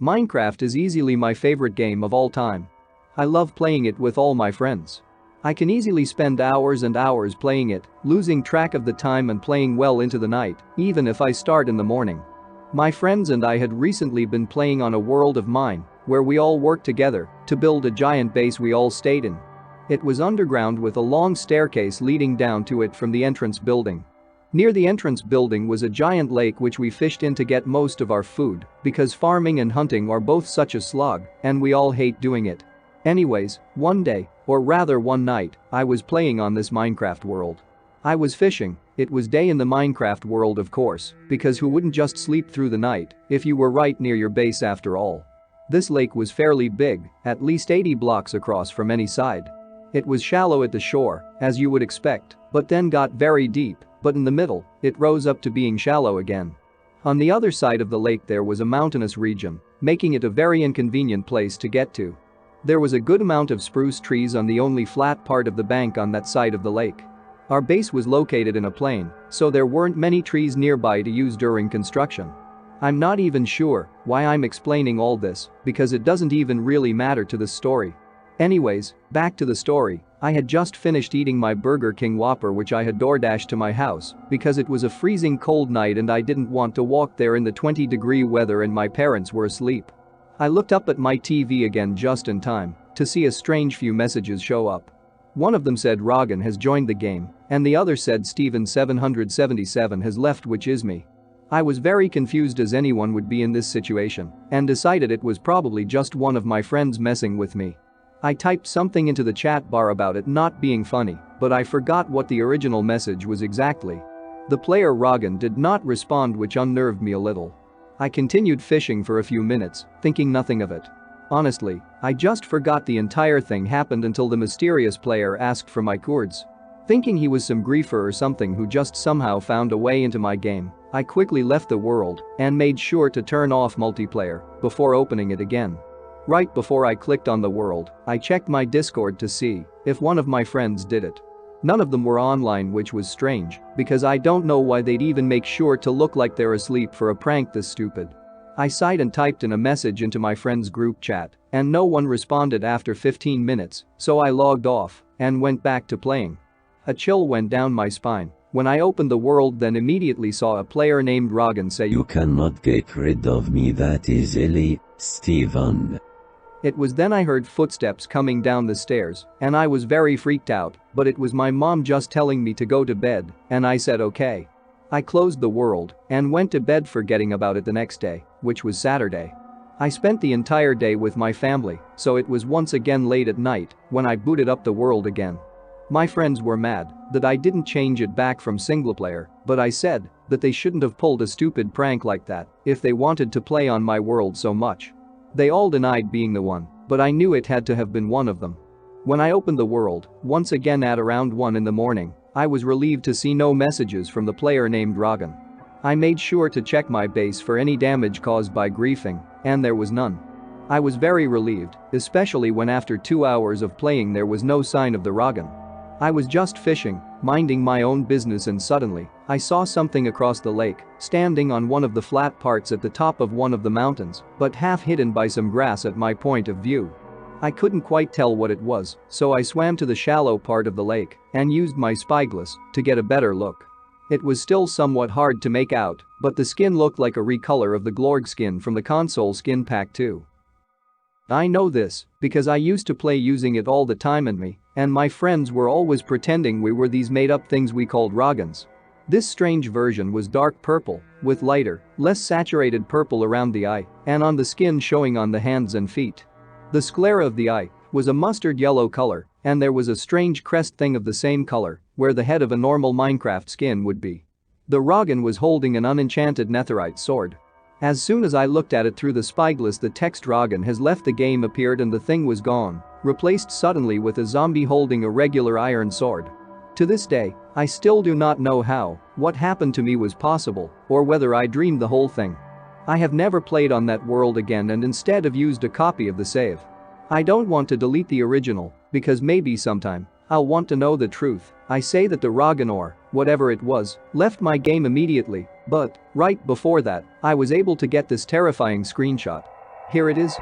Minecraft is easily my favorite game of all time. I love playing it with all my friends. I can easily spend hours and hours playing it, losing track of the time and playing well into the night, even if I start in the morning. My friends and I had recently been playing on a world of mine, where we all worked together to build a giant base we all stayed in. It was underground with a long staircase leading down to it from the entrance building. Near the entrance building was a giant lake which we fished in to get most of our food, because farming and hunting are both such a slog, and we all hate doing it. Anyways, one day, or rather one night, I was playing on this Minecraft world. I was fishing. It was day in the Minecraft world, of course, because who wouldn't just sleep through the night if you were right near your base after all. This lake was fairly big, at least 80 blocks across from any side. It was shallow at the shore, as you would expect, but then got very deep, but in the middle, it rose up to being shallow again. On the other side of the lake there was a mountainous region, making it a very inconvenient place to get to. There was a good amount of spruce trees on the only flat part of the bank on that side of the lake. Our base was located in a plain, so there weren't many trees nearby to use during construction. I'm not even sure why I'm explaining all this, because it doesn't even really matter to the story. Anyways, back to the story. I had just finished eating my Burger King Whopper which I had DoorDashed to my house because it was a freezing cold night and I didn't want to walk there in the 20-degree weather and my parents were asleep. I looked up at my TV again just in time to see a strange few messages show up. One of them said Roggen has joined the game and the other said Steven777 has left, which is me. I was very confused as anyone would be in this situation and decided it was probably just one of my friends messing with me. I typed something into the chat bar about it not being funny, but I forgot what the original message was exactly. The player Roggen did not respond, which unnerved me a little. I continued fishing for a few minutes, thinking nothing of it. Honestly, I just forgot the entire thing happened until the mysterious player asked for my cords. Thinking he was some griefer or something who just somehow found a way into my game, I quickly left the world and made sure to turn off multiplayer before opening it again. Right before I clicked on the world, I checked my Discord to see if one of my friends did it. None of them were online, which was strange because I don't know why they'd even make sure to look like they're asleep for a prank this stupid. I sighed and typed in a message into my friend's group chat and no one responded after 15 minutes, so I logged off and went back to playing. A chill went down my spine when I opened the world, then immediately saw a player named Roggen say, "You cannot get rid of me that easily, Steven." It was then I heard footsteps coming down the stairs and I was very freaked out, but it was my mom just telling me to go to bed and I said okay. I closed the world and went to bed, forgetting about it the next day, which was Saturday. I spent the entire day with my family, so it was once again late at night when I booted up the world again. My friends were mad that I didn't change it back from singleplayer, but I said that they shouldn't have pulled a stupid prank like that if they wanted to play on my world so much. They all denied being the one, but I knew it had to have been one of them. When I opened the world, once again at around 1 in the morning, I was relieved to see no messages from the player named Roggen. I made sure to check my base for any damage caused by griefing, and there was none. I was very relieved, especially when after 2 hours of playing there was no sign of the Roggen. I was just fishing, minding my own business, and suddenly, I saw something across the lake, standing on one of the flat parts at the top of one of the mountains, but half hidden by some grass at my point of view. I couldn't quite tell what it was, so I swam to the shallow part of the lake and used my spyglass to get a better look. It was still somewhat hard to make out, but the skin looked like a recolor of the Glorg skin from the console skin pack 2. I know this because I used to play using it all the time, and my friends were always pretending we were these made-up things we called Roggens. This strange version was dark purple with lighter, less saturated purple around the eye and on the skin showing on the hands and feet. The sclera of the eye was a mustard yellow color and there was a strange crest thing of the same color where the head of a normal Minecraft skin would be. The Roggen was holding an unenchanted netherite sword. As soon as I looked at it through the spyglass, the text "Roggen has left the game" appeared and the thing was gone, replaced suddenly with a zombie holding a regular iron sword. To this day, I still do not know how what happened to me was possible or whether I dreamed the whole thing. I have never played on that world again and instead have used a copy of the save. I don't want to delete the original because maybe sometime I'll want to know the truth. I say that the Roggen or whatever it was left my game immediately, but right before that, I was able to get this terrifying screenshot. Here it is.